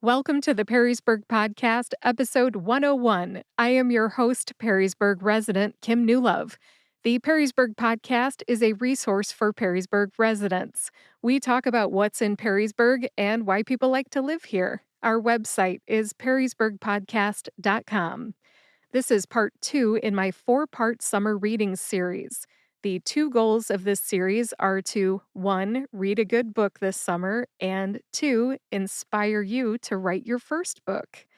Welcome to the Perrysburg Podcast, episode 101. I am your host, Perrysburg resident Kim Newlove. The Perrysburg Podcast is a resource for Perrysburg residents. We talk about what's in Perrysburg and why people like to live here. Our website is perrysburgpodcast.com. This is part 2 in my 4-part summer reading series. The 2 goals of this series are to 1. Read a good book this summer, and 2. Inspire you to write your first book.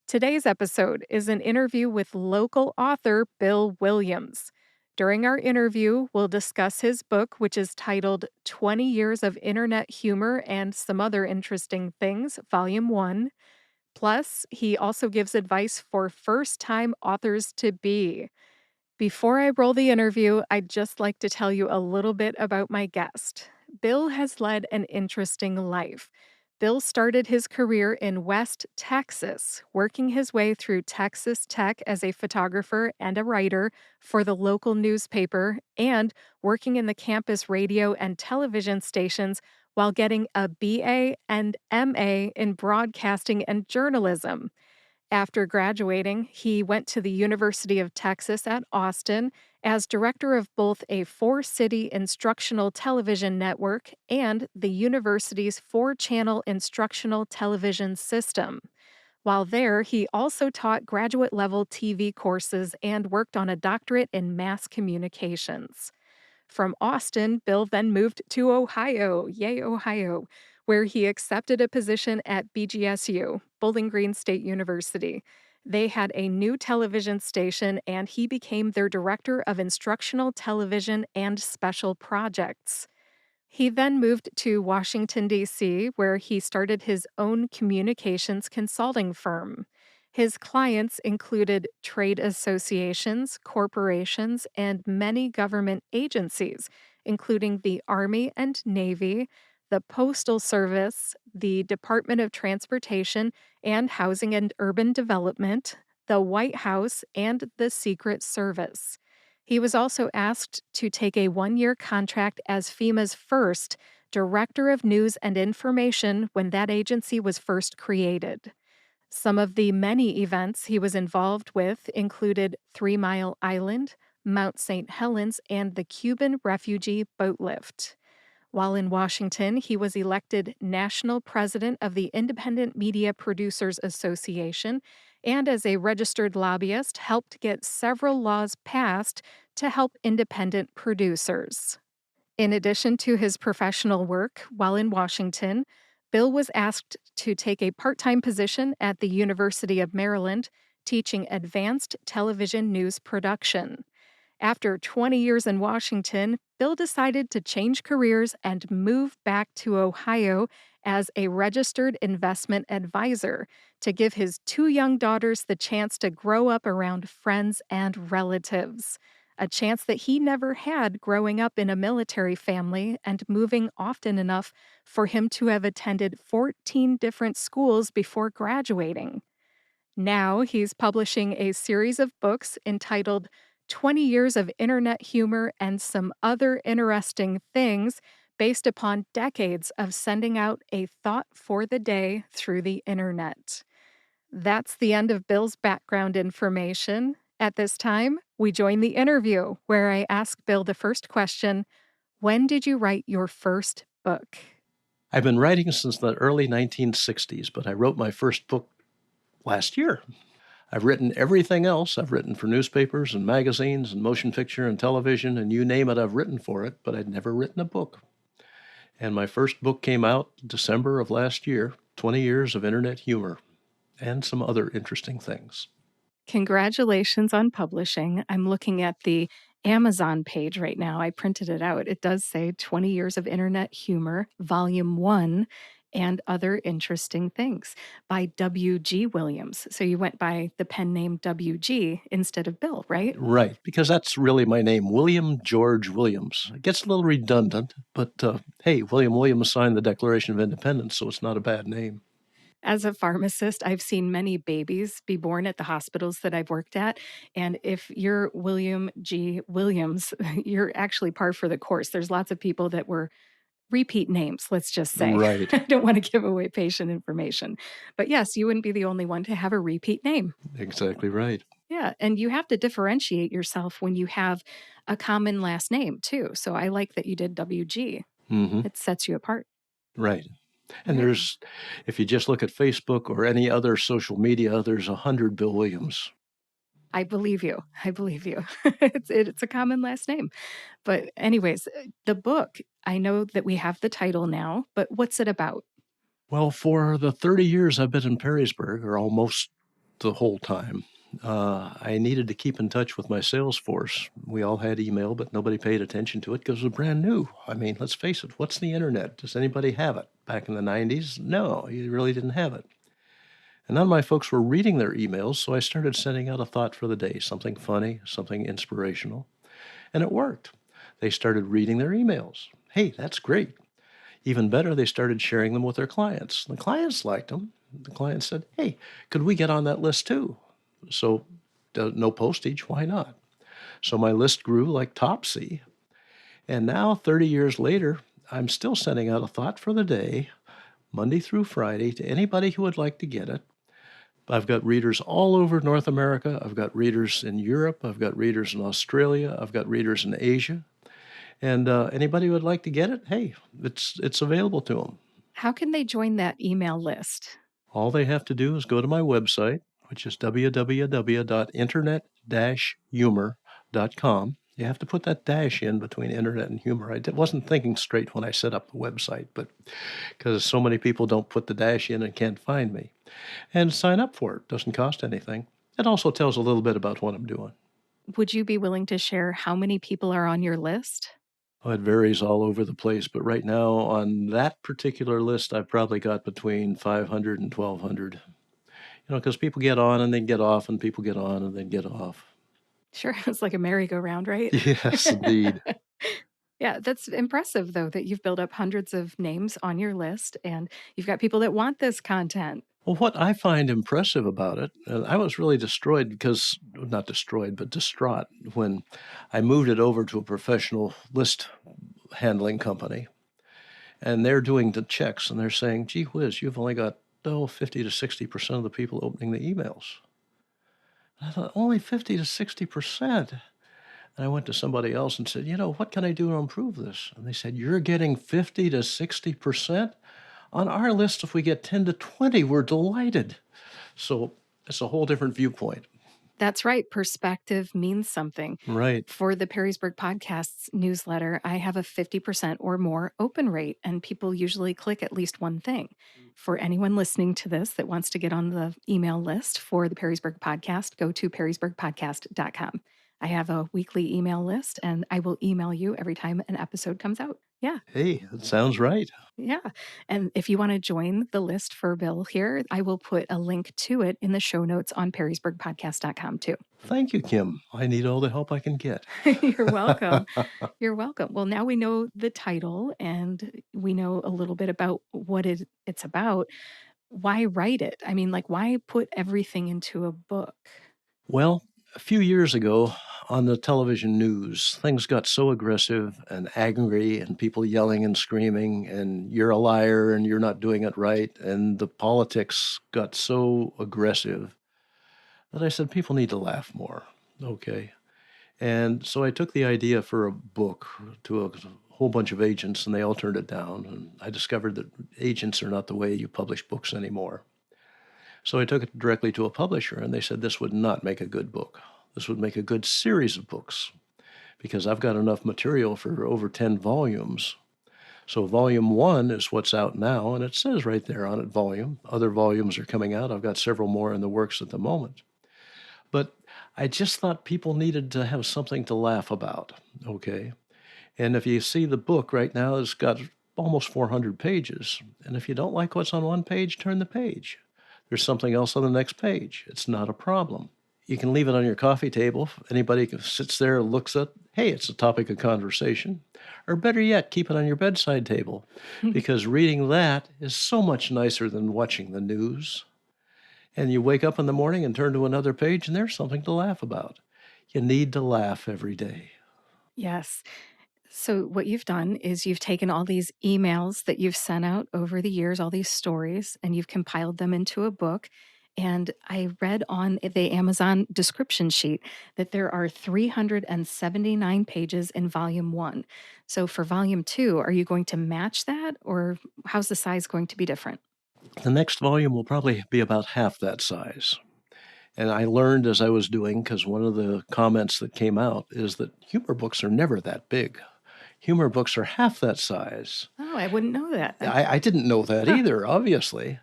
Today's episode is an interview with local author Bill Williams. During our interview, we'll discuss his book, which is titled 20 Years of Internet Humor and Some Other Interesting Things, Volume 1. Plus, he also gives advice for first-time authors to be. Before I roll the interview, I'd just like to tell you a little bit about my guest. Bill has led an interesting life. Bill started his career in West Texas, working his way through Texas Tech as a photographer and a writer for the local newspaper and working in the campus radio and television stations while getting a BA and MA in broadcasting and journalism. After graduating, he went to the University of Texas at Austin as director of both a 4-city instructional television network and the university's 4-channel instructional television system. While there, he also taught graduate-level TV courses and worked on a doctorate in mass communications. From Austin, Bill then moved to Ohio, yay Ohio, where he accepted a position at BGSU, Bowling Green State University. They had a new television station, and he became their director of instructional television and special projects. He then moved to Washington, D.C., where he started his own communications consulting firm. His clients included trade associations, corporations, and many government agencies, including the Army and Navy, the Postal Service, the Department of Transportation and Housing and Urban Development, the White House, and the Secret Service. He was also asked to take a 1-year contract as FEMA's first Director of News and Information when that agency was first created. Some of the many events he was involved with included 3 Mile Island, Mount St. Helens, and the Cuban refugee boat lift. While in Washington, he was elected national president of the Independent Media Producers Association and as a registered lobbyist helped get several laws passed to help independent producers. In addition to his professional work while in Washington, Bill was asked to take a part-time position at the University of Maryland, teaching advanced television news production. After 20 years in Washington, Bill decided to change careers and move back to Ohio as a registered investment advisor to give his 2 young daughters the chance to grow up around friends and relatives, a chance that he never had growing up in a military family and moving often enough for him to have attended 14 different schools before graduating. Now he's publishing a series of books entitled 20 Years of Internet Humor and Some Other Interesting Things, based upon decades of sending out a thought for the day through the internet. That's the end of Bill's background information. At this time, we join the interview, where I ask Bill the first question: when did you write your first book? I've been writing since the early 1960s, but I wrote my first book last year. I've written everything else. I've written for newspapers and magazines and motion picture and television, and you name it, I've written for it, but I'd never written a book. And my first book came out December of last year, 20 Years of Internet Humor and Some Other Interesting Things. Congratulations on publishing. I'm looking at the Amazon page right now. I printed it out. It does say 20 Years of Internet Humor, Volume 1, and Other Interesting Things by W.G. Williams. So you went by the pen name W.G. instead of Bill, right? Right, because that's really my name, William George Williams. It gets a little redundant, but hey, William Williams signed the Declaration of Independence, so it's not a bad name. As a pharmacist, I've seen many babies be born at the hospitals that I've worked at. And if you're William G. Williams, you're actually par for the course. There's lots of people that were repeat names, let's just say. Right. I don't want to give away patient information. But yes, you wouldn't be the only one to have a repeat name. Exactly right. Yeah, and you have to differentiate yourself when you have a common last name too. So I like that you did WG. Hmm. It sets you apart. Right. And Right. if you just look at Facebook or any other social media, there's 100 Bill Williams. I believe you. I believe you. It's a common last name. But anyways, the book, I know that we have the title now, but what's it about? Well, for the 30 years I've been in Perrysburg, or almost the whole time, I needed to keep in touch with my sales force. We all had email, but nobody paid attention to it because it was brand new. I mean, let's face it, what's the internet? Does anybody have it? Back in the 90s, no, you really didn't have it. And none of my folks were reading their emails, so I started sending out a thought for the day, something funny, something inspirational, and it worked. They started reading their emails. Hey, that's great. Even better, they started sharing them with their clients. The clients liked them. The clients said, hey, could we get on that list too? So, no postage, why not? So my list grew like Topsy. And now, 30 years later, I'm still sending out a thought for the day, Monday through Friday, to anybody who would like to get it. I've got readers all over North America. I've got readers in Europe. I've got readers in Australia. I've got readers in Asia. And anybody who would like to get it, hey, it's available to them. How can they join that email list? All they have to do is go to my website, which is www.internet-humor.com. You have to put that dash in between internet and humor. I wasn't thinking straight when I set up the website, but because so many people don't put the dash in and can't find me. And sign up for it. Doesn't cost anything. It also tells a little bit about what I'm doing. Would you be willing to share how many people are on your list? Oh, it varies all over the place, but right now on that particular list, I've probably got between 500 and 1,200. Because people get on and then get off, and people get on and then get off. Sure, it's like a merry-go-round, right? Yes, indeed. Yeah, that's impressive, though, that you've built up hundreds of names on your list and you've got people that want this content. Well, what I find impressive about it, and I was really destroyed because, not destroyed, but distraught when I moved it over to a professional list handling company. And they're doing the checks and they're saying, gee whiz, you've only got 50 to 60% of the people opening the emails. And I thought, only 50 to 60%. And I went to somebody else and said, what can I do to improve this? And they said, you're getting 50 to 60%? On our list, if we get 10 to 20, we're delighted. So it's a whole different viewpoint. That's right. Perspective means something. Right. For the Perrysburg Podcasts newsletter, I have a 50% or more open rate, and people usually click at least one thing. For anyone listening to this that wants to get on the email list for the Perrysburg Podcast, go to perrysburgpodcast.com. I have a weekly email list, and I will email you every time an episode comes out. Yeah. Hey, that sounds right. Yeah. And if you want to join the list for Bill here, I will put a link to it in the show notes on perrysburgpodcast.com too. Thank you, Kim. I need all the help I can get. You're welcome. You're welcome. Well, now we know the title and we know a little bit about what it's about. Why write it? I mean, like, why put everything into a book? Well, a few years ago on the television news, things got so aggressive and angry and people yelling and screaming and you're a liar and you're not doing it right. And the politics got so aggressive that I said, people need to laugh more. Okay. And so I took the idea for a book to a whole bunch of agents and they all turned it down. And I discovered that agents are not the way you publish books anymore. So I took it directly to a publisher and they said, this would not make a good book. This would make a good series of books because I've got enough material for over 10 volumes. So volume 1 is what's out now, and it says right there on it, volume. Other volumes are coming out. I've got several more in the works at the moment. But I just thought people needed to have something to laugh about, okay? And if you see the book right now, it's got almost 400 pages. And if you don't like what's on one page, turn the page. There's something else on the next page. It's not a problem. You can leave it on your coffee table. Anybody who sits there and looks at, hey, it's a topic of conversation. Or better yet, keep it on your bedside table because reading that is so much nicer than watching the news. And you wake up in the morning and turn to another page and there's something to laugh about. You need to laugh every day. Yes. So, what you've done is you've taken all these emails that you've sent out over the years, all these stories, and you've compiled them into a book. And I read on the Amazon description sheet that there are 379 pages in volume one. So, for volume two, are you going to match that, or how's the size going to be different? The next volume will probably be about half that size. And I learned as I was doing, because one of the comments that came out is that humor books are never that big. Humor books are half that size. Oh, I wouldn't know that. I didn't know that Huh. either, obviously.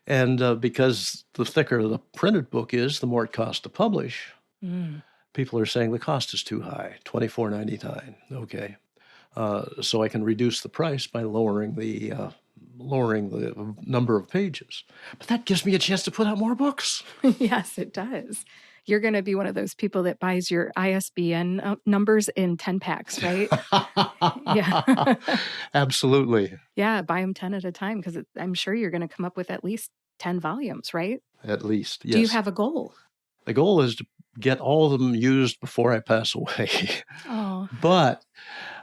And because the thicker the printed book is, the more it costs to publish. Mm. People are saying the cost is too high, $24.99. Okay, so I can reduce the price by lowering the number of pages. But that gives me a chance to put out more books. Yes, it does. You're going to be one of those people that buys your ISBN numbers in 10 packs, right? Yeah. Absolutely, Yeah, buy them 10 at a time because I'm sure you're going to come up with at least 10 volumes, right? at least, Do you yes. have a goal? The goal is to get all of them used before I pass away. Oh, But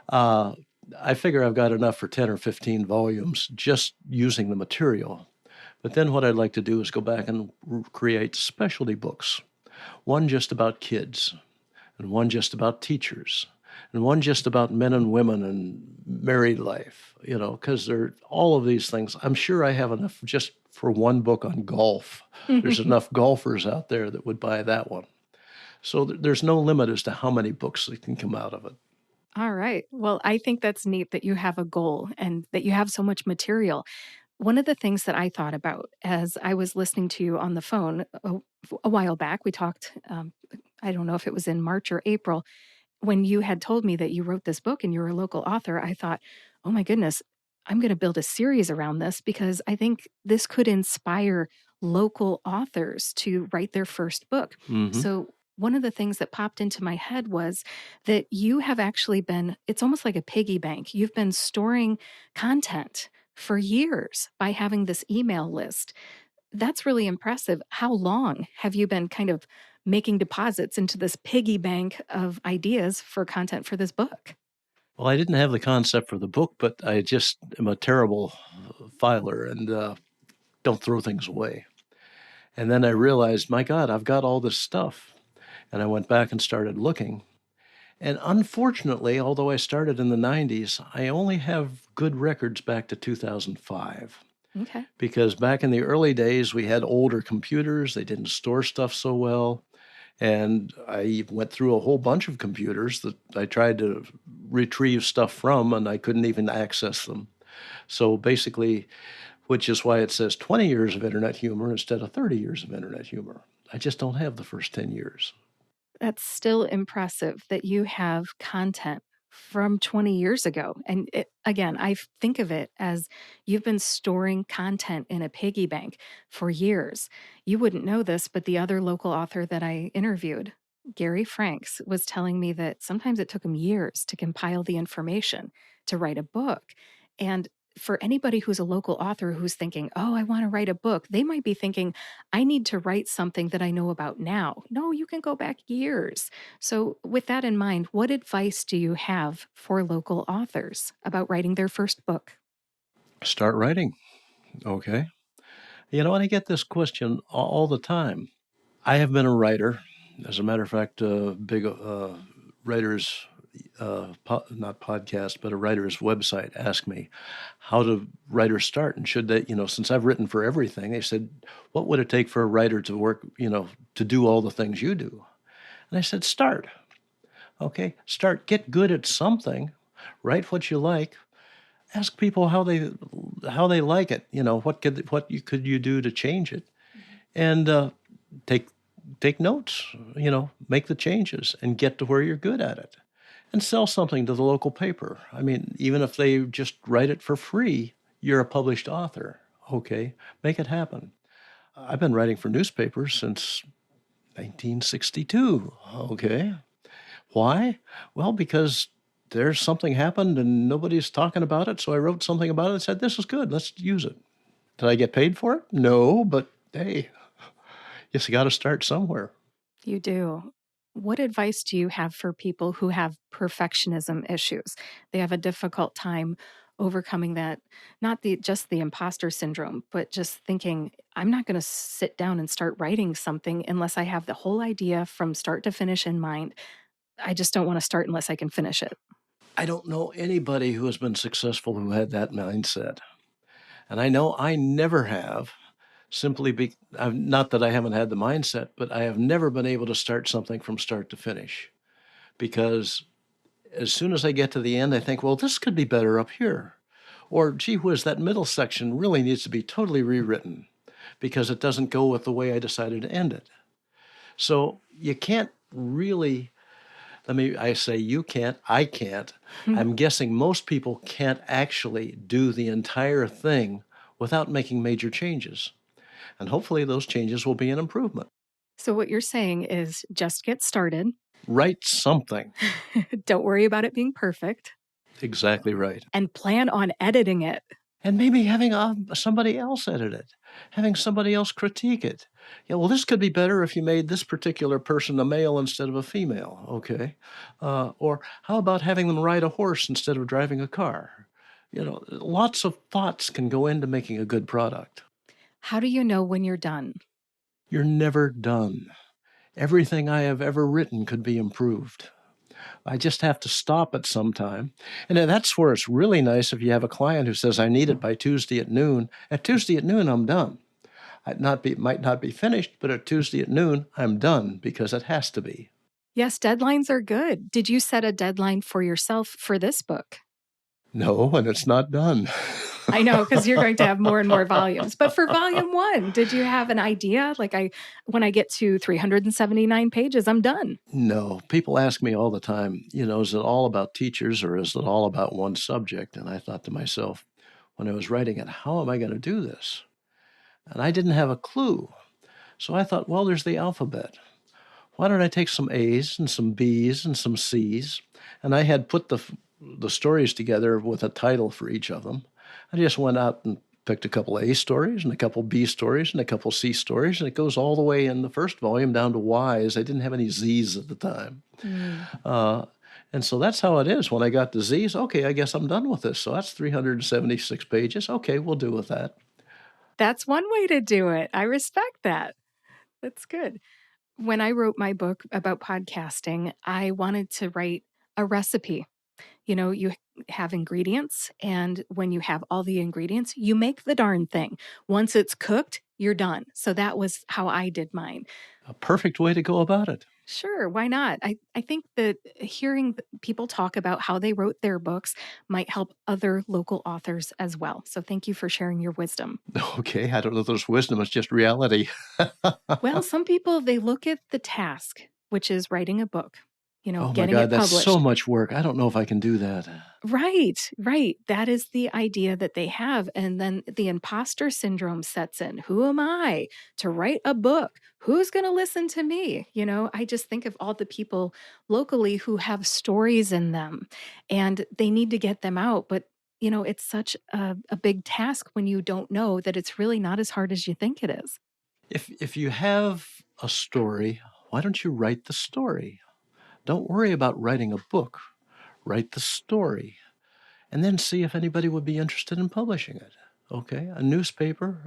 uh, I figure I've got enough for 10 or 15 volumes just using the material. But then what I'd like to do is go back and create specialty books, one just about kids, and one just about teachers, and one just about men and women and married life, because they're all of these things. I'm sure I have enough just for one book on golf. There's enough golfers out there that would buy that one. So there's no limit as to how many books that can come out of it. all right. Well, I think that's neat that you have a goal and that you have so much material. One of the things that I thought about as I was listening to you on the phone a while back, we talked, I don't know if it was in March or April, when you had told me that you wrote this book and you're a local author, I thought, oh my goodness, I'm going to build a series around this because I think this could inspire local authors to write their first book. Mm-hmm. So, one of the things that popped into my head was that you have actually been, it's almost like a piggy bank. You've been storing content for years by having this email list. That's really impressive. How long have you been kind of making deposits into this piggy bank of ideas for content for this book? Well, I didn't have the concept for the book, but I just am a terrible filer and don't throw things away. And then I realized, my God, I've got all this stuff. And I went back and started looking. And unfortunately, although I started in the 90s, I only have good records back to 2005. Okay. Because back in the early days, we had older computers, they didn't store stuff so well. And I went through a whole bunch of computers that I tried to retrieve stuff from, and I couldn't even access them. So basically, which is why it says 20 years of internet humor instead of 30 years of internet humor. I just don't have the first 10 years. That's still impressive that you have content from 20 years ago. And again, I think of it as you've been storing content in a piggy bank for years. You wouldn't know this, but the other local author that I interviewed, Gary Franks, was telling me that sometimes it took him years to compile the information to write a book. And for anybody who's a local author who's thinking, oh, I want to write a book, they might be thinking, I need to write something that I know about now. No, you can go back years. So, with that in mind, what advice do you have for local authors about writing their first book? Start writing. Okay. And I get this question all the time. I have been a writer. As a matter of fact, a big writers, not podcast, but a writer's website asked me, how do writers start? And should they, since I've written for everything, they said, what would it take for a writer to work, to do all the things you do? And I said, start. Okay, start. Get good at something. Write what you like. Ask people how they like it. What you could do to change it, and take take notes. Make the changes and get to where you're good at it, and sell something to the local paper. I mean, even if they just write it for free, you're a published author. Okay, make it happen. I've been writing for newspapers since 1962. Okay, why? Well, because there's something happened and nobody's talking about it. So I wrote something about it and said, this is good. Let's use it. Did I get paid for it? No, but hey, you got to start somewhere. You do. What advice do you have for people who have perfectionism issues? They have a difficult time overcoming that, not just the imposter syndrome, but just thinking, I'm not going to sit down and start writing something unless I have the whole idea from start to finish in mind. I just don't want to start unless I can finish it. I don't know anybody who has been successful who had that mindset. And I know I never have, not that I haven't had the mindset, but I have never been able to start something from start to finish. Because as soon as I get to the end, I think, well, this could be better up here. Or, gee whiz, that middle section really needs to be totally rewritten because it doesn't go with the way I decided to end it. So you can't really, I say you can't, I can't. I'm guessing most people can't actually do the entire thing without making major changes. And hopefully those changes will be an improvement. So, what you're saying is just get started. Write something. Don't worry about it being perfect. Exactly right. And plan on editing it. And maybe having somebody else edit it, having somebody else critique it. Yeah, well, this could be better if you made this particular person a male instead of a female. Okay. Or how about having them ride a horse instead of driving a car? Lots of thoughts can go into making a good product. How do you know when you're done? You're never done. Everything I have ever written could be improved. I just have to stop at some time. And that's where it's really nice if you have a client who says, I need it by Tuesday at noon. At Tuesday at noon, I'm done. Might not be finished, but at Tuesday at noon, I'm done because it has to be. Yes, deadlines are good. Did you set a deadline for yourself for this book? No, and it's not done. I know, because you're going to have more and more volumes. But for volume 1, did you have an idea? Like, when I get to 379 pages, I'm done. No, people ask me all the time, is it all about teachers or is it all about one subject? And I thought to myself, when I was writing it, how am I going to do this? And I didn't have a clue. So I thought, well, there's the alphabet. Why don't I take some A's and some B's and some C's? And I had put the stories together with a title for each of them. I just went out and picked a couple A stories and a couple B stories and a couple C stories, and it goes all the way in the first volume down to Y's. I didn't have any Z's at the time. And so that's how it is. When I got to Z's, okay, I guess I'm done with this. So that's 376 pages. Okay, we'll do with that. That's one way to do it. I respect that. That's good. When I wrote my book about podcasting, I wanted to write a recipe. You have ingredients, and when you have all the ingredients, you make the darn thing. Once it's cooked, you're done. So that was how I did mine. A perfect way to go about it. Sure, why not? I think that hearing people talk about how they wrote their books might help other local authors as well. So thank you for sharing your wisdom. Okay, I don't know if there's wisdom, it's just reality. Well, some people, they look at the task, which is writing a book, Oh my getting God, it that's published. so much work. I don't know if I can do that. Right. That is the idea that they have. And then the imposter syndrome sets in. Who am I to write a book? Who's going to listen to me? I just think of all the people locally who have stories in them and they need to get them out. But, it's such a big task when you don't know that it's really not as hard as you think it is. If you have a story, why don't you write the story? Don't worry about writing a book. Write the story, and then see if anybody would be interested in publishing it. Okay, a newspaper,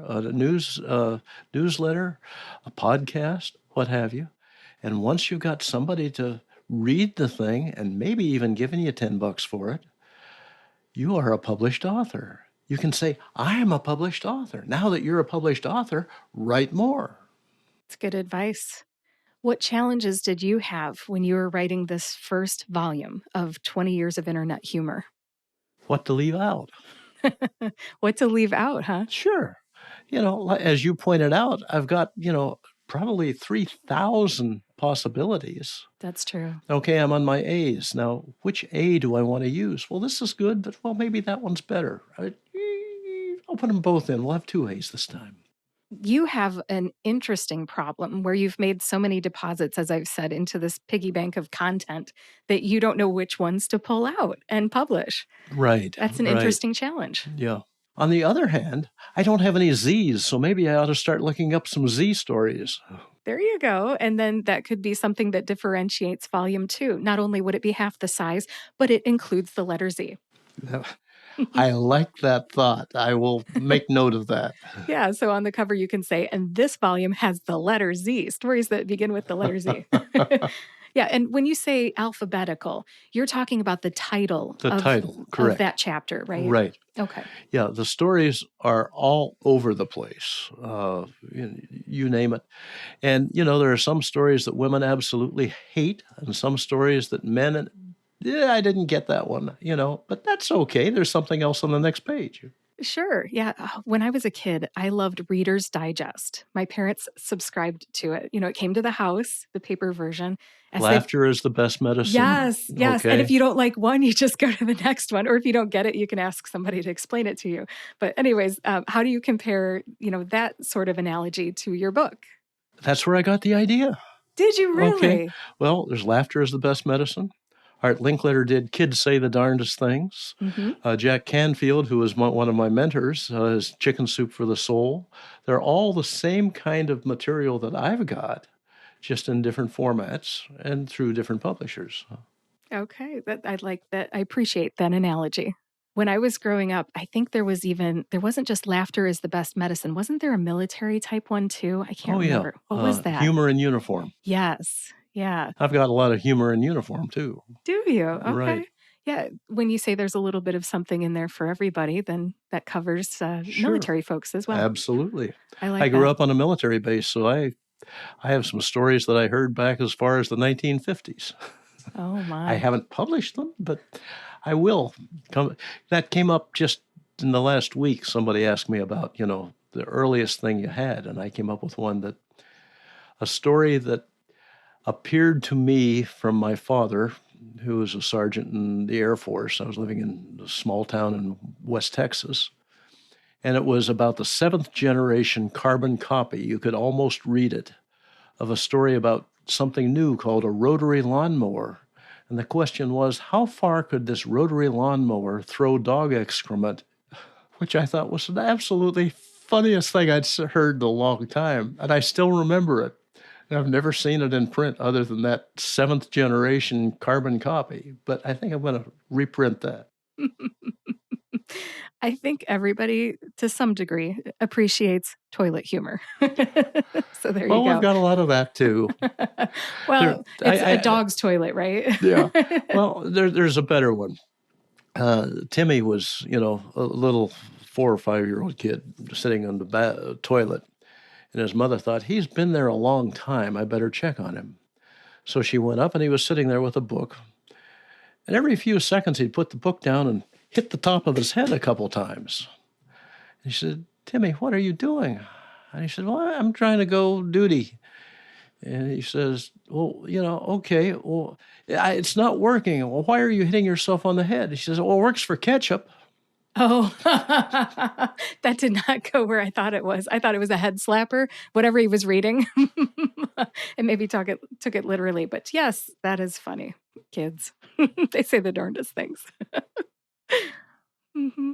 newsletter, a podcast, what have you. And once you've got somebody to read the thing and maybe even giving you $10 for it, you are a published author. You can say, I am a published author. Now that you're a published author, write more. It's good advice. What challenges did you have when you were writing this first volume of 20 years of internet humor? What to leave out? What to leave out, huh? Sure. As you pointed out, I've got, probably 3,000 possibilities. That's true. Okay, I'm on my A's. Now, which A do I want to use? Well, this is good, but maybe that one's better. I'll put them both in. We'll have 2 A's this time. You have an interesting problem where you've made so many deposits, as I've said, into this piggy bank of content that you don't know which ones to pull out and publish. Right. That's an interesting challenge. Yeah. On the other hand, I don't have any Z's, so maybe I ought to start looking up some Z stories. There you go. And then that could be something that differentiates volume 2. Not only would it be half the size, but it includes the letter Z. I like that thought. I will make note of that. Yeah, so on the cover you can say, and this volume has the letter Z, stories that begin with the letter Z. Yeah, and when you say alphabetical, you're talking about the title The title, of correct. that chapter, right? Right. Okay. Yeah, the stories are all over the place. You name it. And, there are some stories that women absolutely hate, and some stories that men, I didn't get that one, but that's okay. There's something else on the next page. Sure. Yeah. When I was a kid, I loved Reader's Digest. My parents subscribed to it. It came to the house, the paper version. Laughter is the best medicine. Yes. Okay. And if you don't like one, you just go to the next one. Or if you don't get it, you can ask somebody to explain it to you. But anyways, how do you compare, that sort of analogy to your book? That's where I got the idea. Did you really? Okay. Well, there's Laughter is the best medicine. Art Linkletter did Kids Say the Darndest Things. Mm-hmm. Jack Canfield, who was one of my mentors, is Chicken Soup for the Soul. They're all the same kind of material that I've got, just in different formats and through different publishers. Okay. I like that. I appreciate that analogy. When I was growing up, I think there wasn't just Laughter is the Best Medicine. Wasn't there a military type one too? I can't remember. What was that? Humor in Uniform. Yes. Yeah. I've got a lot of humor in uniform too. Do you? Okay. Right. Yeah. When you say there's a little bit of something in there for everybody, then that covers military folks as well. Absolutely. I grew up on a military base, so I have some stories that I heard back as far as the 1950s. Oh, my. I haven't published them, but I will. That came up just in the last week. Somebody asked me about, the earliest thing you had, and I came up with a story that appeared to me from my father, who was a sergeant in the Air Force. I was living in a small town in West Texas, and it was about the 7th generation carbon copy. You could almost read it, of a story about something new called a rotary lawnmower. And the question was, how far could this rotary lawnmower throw dog excrement? Which I thought was the absolutely funniest thing I'd heard in a long time. And I still remember it. And I've never seen it in print other than that 7th generation carbon copy. But I think I'm going to reprint that. I think everybody, to some degree, appreciates toilet humor. So there you go. Well, we've got a lot of that, too. Well, it's a dog's toilet, right? Yeah. Well, there's a better one. Timmy was, a little 4 or 5-year-old kid sitting on the toilet. And his mother thought, he's been there a long time. I better check on him. So she went up, and he was sitting there with a book. And every few seconds, he'd put the book down and hit the top of his head a couple times. And she said, Timmy, what are you doing? And he said, well, I'm trying to go duty. And he says, well, okay, well, it's not working. Well, why are you hitting yourself on the head? He says, well, it works for ketchup. Oh, that did not go where I thought it was. I thought it was a head slapper, whatever he was reading. And maybe took it literally. But yes, that is funny. Kids, they say the darndest things. Mm-hmm.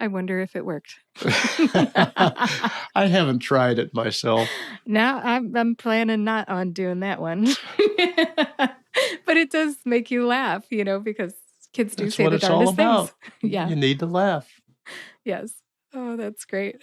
I wonder if it worked. I haven't tried it myself. Now I'm planning not on doing that one. But it does make you laugh, because kids do say the darndest things. Yeah. You need to laugh. Yes. Oh, that's great.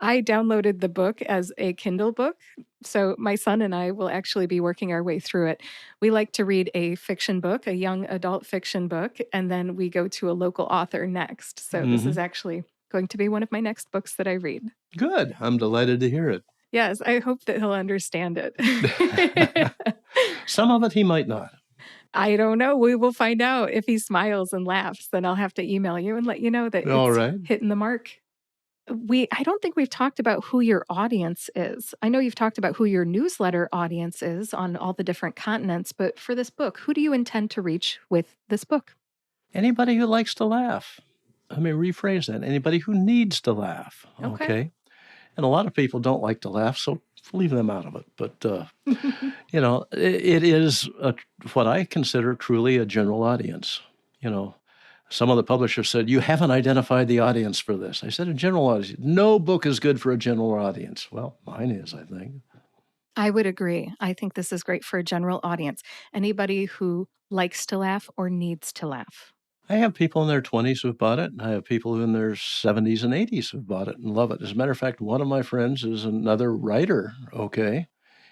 I downloaded the book as a Kindle book. So my son and I will actually be working our way through it. We like to read a fiction book, a young adult fiction book, and then we go to a local author next. So This is actually going to be one of my next books that I read. Good. I'm delighted to hear it. Yes, I hope that he'll understand it. Some of it he might not. I don't know. We will find out. If he smiles and laughs, then I'll have to email you and let you know that it's hitting the mark. I don't think we've talked about who your audience is. I know you've talked about who your newsletter audience is on all the different continents, but for this book, who do you intend to reach with this book? Anybody who likes to laugh. Let me rephrase that. Anybody who needs to laugh. Okay. And a lot of people don't like to laugh, so leave them out of it. But, it is what I consider truly a general audience. Some of the publishers said, "You haven't identified the audience for this." I said, "A general audience. No book is good for a general audience." Well, mine is, I think. I would agree. I think this is great for a general audience. Anybody who likes to laugh or needs to laugh. I have people in their 20s who've bought it, and I have people in their 70s and 80s who've bought it and love it. As a matter of fact, one of my friends is another writer, okay?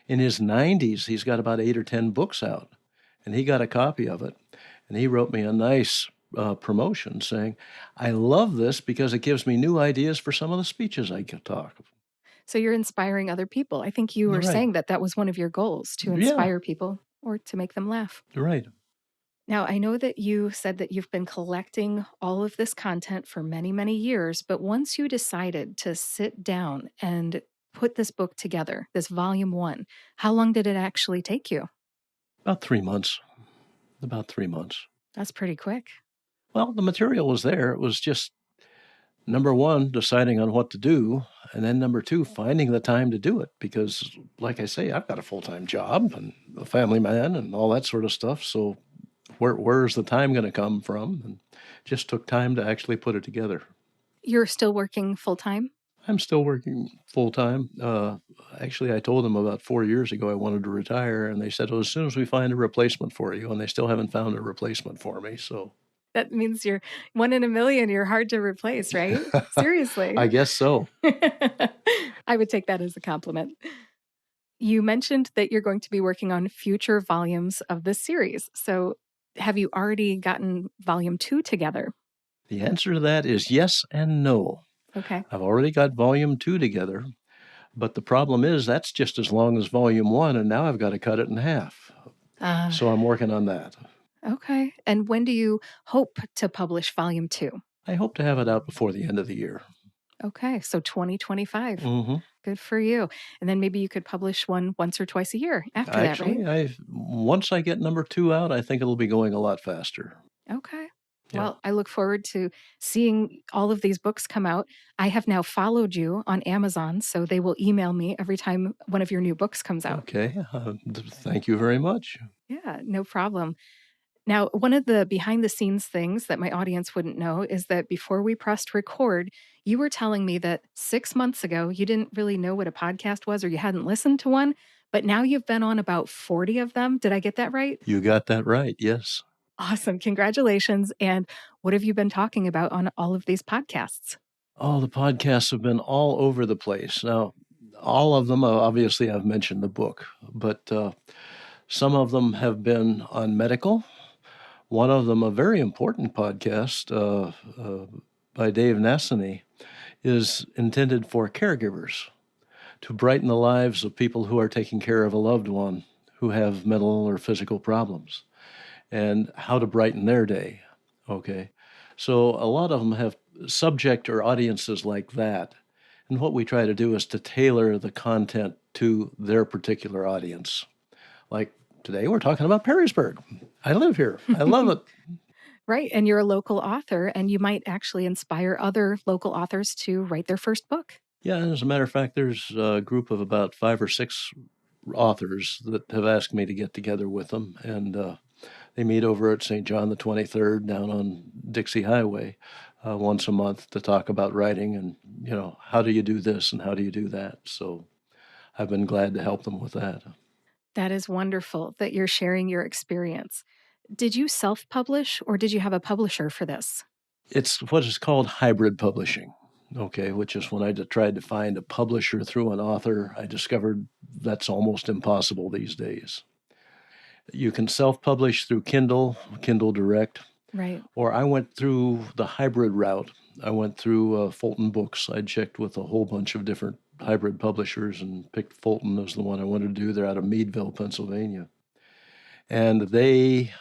In his 90s, he's got about 8 or 10 books out, and he got a copy of it. And he wrote me a nice promotion saying, "I love this because it gives me new ideas for some of the speeches I could talk." So you're inspiring other people. I think you were Right. saying that that was one of your goals, to Yeah, inspire people or to make them laugh. right. Now, I know that you said that you've been collecting all of this content for many, many years, but once you decided to sit down and put this book together, this volume one, how long did it actually take you? About 3 months. About 3 months. That's pretty quick. Well, the material was there. It was just number one, deciding on what to do, and then number two, finding the time to do it. Because, like I say, I've got a full-time job and a family man and all that sort of stuff. So, where's the time going to come from? And just took time to actually put it together. You're still working full time? I'm still working full-time. Actually, I told them about 4 years ago I wanted to retire, and they said, "Well, as soon as we find a replacement for you," and they still haven't found a replacement for me. So, That means you're one in a million. You're hard to replace, right? Seriously. I guess so. I would take that as a compliment. You mentioned that you're going to be working on future volumes of this series. So, have you already gotten volume two together? The answer to that is yes and no. Okay. I've already got volume 2 together, but the problem is that's just as long as volume 1, and now I've got to cut it in half. Uh, So I'm working on that. okay. And when do you hope to publish volume two? I hope to have it out before the end of the year. Okay. So 2025. Hmm. Good for you. And then maybe you could publish one once or twice a year after that, right? Actually, once I get number 2 out, I think it'll be going a lot faster. Okay. Yeah. Well, I look forward to seeing all of these books come out. I have now followed you on Amazon, so they will email me every time one of your new books comes out. Okay. Thank you very much. Yeah, no problem. Now, one of the behind the scenes things that my audience wouldn't know is that before we pressed record, you were telling me that 6 months ago, you didn't really know what a podcast was or you hadn't listened to one, but now you've been on about 40 of them. Did I get that right? You got that right. Yes. Awesome. Congratulations. And what have you been talking about on all of these podcasts? Oh, the podcasts have been all over the place. Now, all of them, obviously, I've mentioned the book, but some of them have been on medical. One of them, a very important podcast by Dave Nassany, is intended for caregivers to brighten the lives of people who are taking care of a loved one who have mental or physical problems and how to brighten their day. Okay. So a lot of them have subject or audiences like that. And what we try to do is to tailor the content to their particular audience. Like today, we're talking about Perrysburg. I live here. I love it. Right. And you're a local author, and you might actually inspire other local authors to write their first book. Yeah, and as a matter of fact, there's a group of about 5 or 6 authors that have asked me to get together with them, and they meet over at St. John the 23rd down on Dixie Highway once a month to talk about writing and, how do you do this and how do you do that? So I've been glad to help them with that. That is wonderful that you're sharing your experience. Did you self publish or did you have a publisher for this? It's what is called hybrid publishing, okay, which is when I tried to find a publisher through an author, I discovered that's almost impossible these days. You can self-publish through Kindle, Kindle Direct, Right. or I went through the hybrid route. I went through Fulton Books. I checked with a whole bunch of different hybrid publishers and picked Fulton as the one I wanted to do. They're out of Meadville, Pennsylvania. And they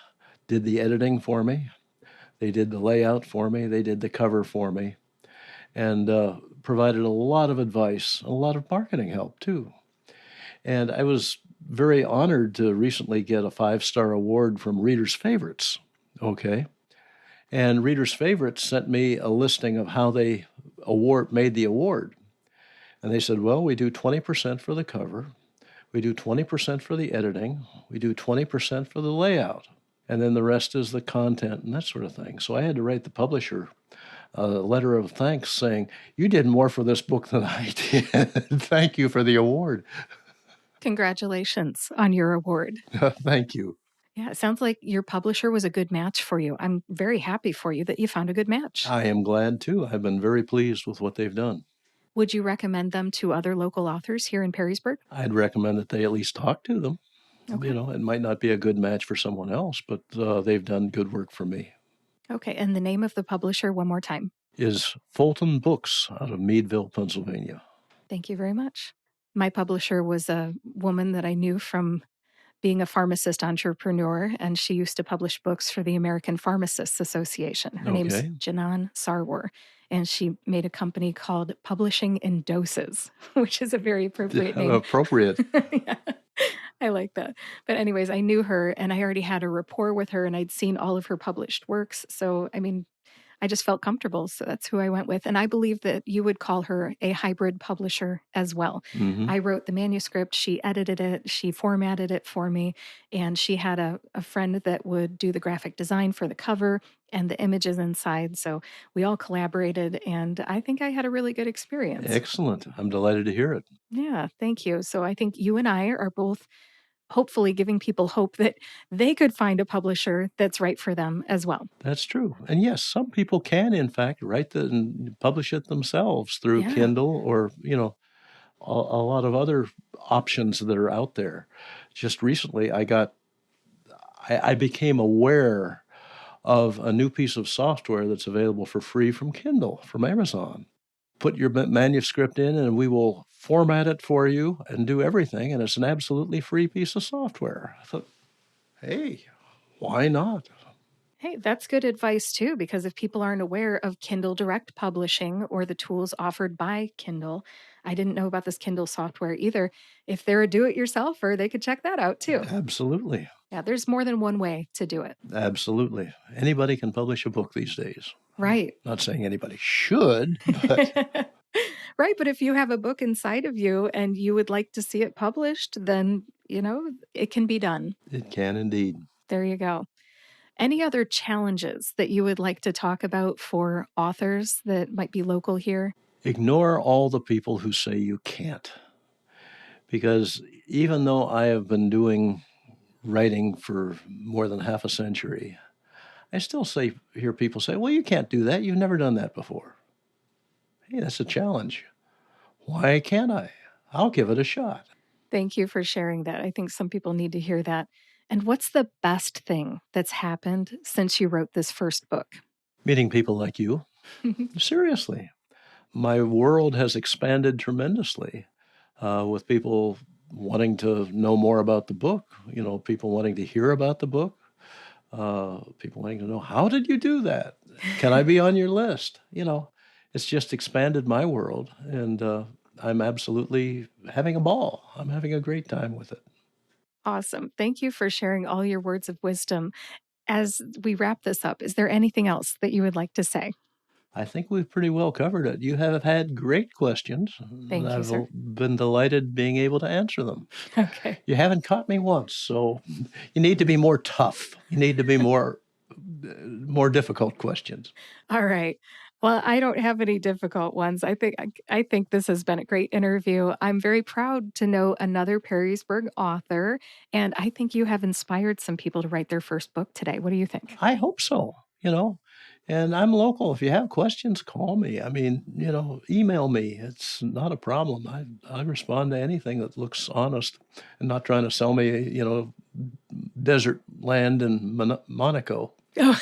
did the editing for me. They did the layout for me. They did the cover for me and provided a lot of advice, a lot of marketing help too. And I was very honored to recently get a 5-star award from Reader's Favorites. Okay. And Reader's Favorites sent me a listing of how they made the award. And they said, well, we do 20% for the cover. We do 20% for the editing. We do 20% for the layout. and then the rest is the content and that sort of thing. So I had to write the publisher a letter of thanks saying, "You did more for this book than I did. Thank you for the award." Congratulations on your award. Thank you. Yeah, it sounds like your publisher was a good match for you. I'm very happy for you that you found a good match. I am glad too. I've been very pleased with what they've done. Would you recommend them to other local authors here in Perrysburg? I'd recommend that they at least talk to them. Okay. It might not be a good match for someone else, but they've done good work for me. Okay. And the name of the publisher, one more time. Is Fulton Books out of Meadville, Pennsylvania. Thank you very much. My publisher was a woman that I knew from being a pharmacist entrepreneur, and she used to publish books for the American Pharmacists Association. Her name's Okay. Janan Sarwar, and she made a company called Publishing in Doses, which is a very appropriate name. Appropriate. Yeah, I like that. But anyways, I knew her and I already had a rapport with her and I'd seen all of her published works. So, I mean, I just felt comfortable. So that's who I went with. And I believe that you would call her a hybrid publisher as well. Mm-hmm. I wrote the manuscript, she edited it, she formatted it for me, and she had a friend that would do the graphic design for the cover and the images inside. So we all collaborated, and I think I had a really good experience. Excellent. I'm delighted to hear it. Yeah, thank you. So I think you and I are both hopefully giving people hope that they could find a publisher that's right for them as well. That's true. And yes, some people can, in fact, write and publish it themselves through Yeah. Kindle or, a lot of other options that are out there. Just recently, I became aware of a new piece of software that's available for free from Kindle, from Amazon. Put your manuscript in and we will format it for you and do everything. And it's an absolutely free piece of software. I thought, hey, why not? Hey, that's good advice too, because if people aren't aware of Kindle Direct Publishing or the tools offered by Kindle, I didn't know about this Kindle software either. If they're a do it yourselfer, they could check that out too. Absolutely. Yeah, there's more than one way to do it. Absolutely. Anybody can publish a book these days. Right. Not saying anybody should, but right. But if you have a book inside of you and you would like to see it published, then, it can be done. it can indeed. There you go. Any other challenges that you would like to talk about for authors that might be local here? Ignore all the people who say you can't. Because even though I have been doing writing for more than half a century, I still hear people say, well, you can't do that. You've never done that before. Hey, that's a challenge. Why can't I? I'll give it a shot. Thank you for sharing that. I think some people need to hear that. And what's the best thing that's happened since you wrote this first book? Meeting people like you. Seriously. My world has expanded tremendously with people wanting to know more about the book, people wanting to hear about the book, people wanting to know, how did you do that? Can I be on your list? It's just expanded my world, and I'm absolutely having a ball. I'm having a great time with it. Awesome. Thank you for sharing all your words of wisdom. As we wrap this up, is there anything else that you would like to say? I think we've pretty well covered it. You have had great questions. Thank you, sir. I've been delighted being able to answer them. Okay. You haven't caught me once, so you need to be more tough. You need to be more difficult questions. All right. Well, I don't have any difficult ones. I think this has been a great interview. I'm very proud to know another Perrysburg author, and I think you have inspired some people to write their first book today. What do you think? I hope so, and I'm local. If you have questions, call me. I mean, email me. It's not a problem. I respond to anything that looks honest and not trying to sell me, desert land in Monaco. Oh.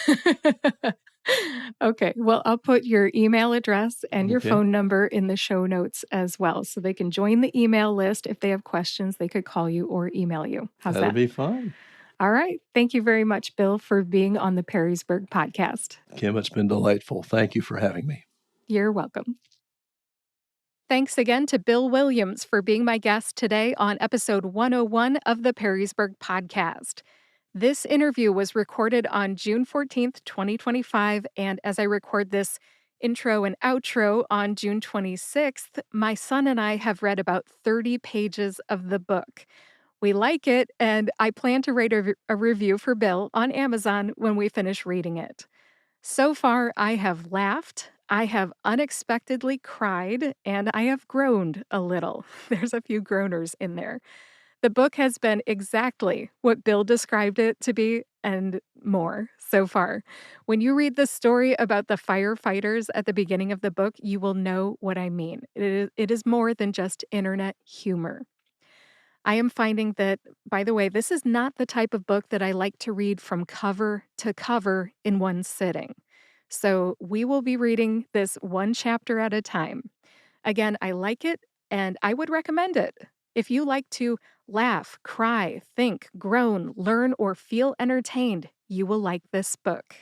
Okay. Well, I'll put your email address and your phone number in the show notes as well. So they can join the email list. If they have questions, they could call you or email you. How's that? That'll be fine. All right. Thank you very much, Bill, for being on the Perrysburg podcast. Kim, it's been delightful. Thank you for having me. You're welcome. Thanks again to Bill Williams for being my guest today on episode 101 of the Perrysburg podcast. This interview was recorded on June 14th, 2025, and as I record this intro and outro on June 26th, my son and I have read about 30 pages of the book. We like it, and I plan to write a review for Bill on Amazon when we finish reading it. So far, I have laughed, I have unexpectedly cried, and I have groaned a little. There's a few groaners in there. The book has been exactly what Bill described it to be and more so far. When you read the story about the firefighters at the beginning of the book, you will know what I mean. It is more than just internet humor. I am finding that, by the way, this is not the type of book that I like to read from cover to cover in one sitting. So we will be reading this one chapter at a time. Again, I like it and I would recommend it. If you like to laugh, cry, think, groan, learn, or feel entertained, you will like this book.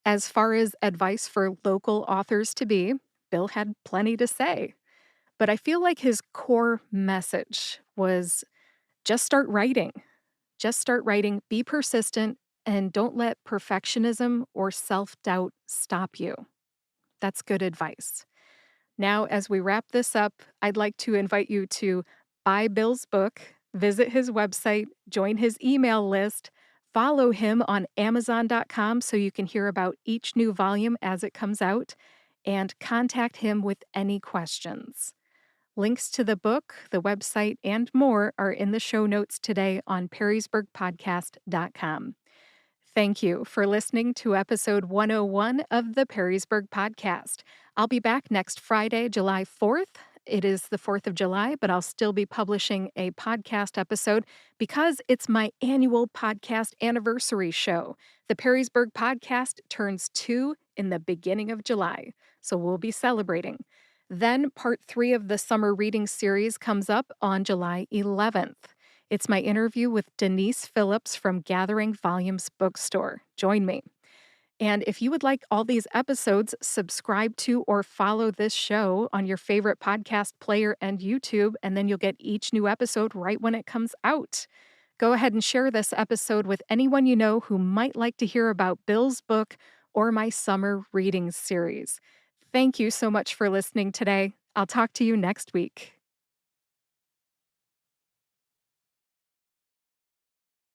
As far as advice for local authors to be, Bill had plenty to say. But I feel like his core message was just start writing. Just start writing, be persistent, and don't let perfectionism or self doubt stop you. That's good advice. Now, as we wrap this up, I'd like to invite you to buy Bill's book, visit his website, join his email list, follow him on Amazon.com so you can hear about each new volume as it comes out, and contact him with any questions. Links to the book, the website, and more are in the show notes today on perrysburgpodcast.com. Thank you for listening to episode 101 of the Perrysburg Podcast. I'll be back next Friday, July 4th. It is the 4th of July, but I'll still be publishing a podcast episode because it's my annual podcast anniversary show. The Perrysburg Podcast turns 2 in the beginning of July, so we'll be celebrating. Then part 3 of the summer reading series comes up on July 11th. It's my interview with Denise Phillips from Gathering Volumes Bookstore. Join me. And if you would like all these episodes, subscribe to or follow this show on your favorite podcast player and YouTube, and then you'll get each new episode right when it comes out. Go ahead and share this episode with anyone you know who might like to hear about Bill's book or my summer reading series. Thank you so much for listening today. I'll talk to you next week.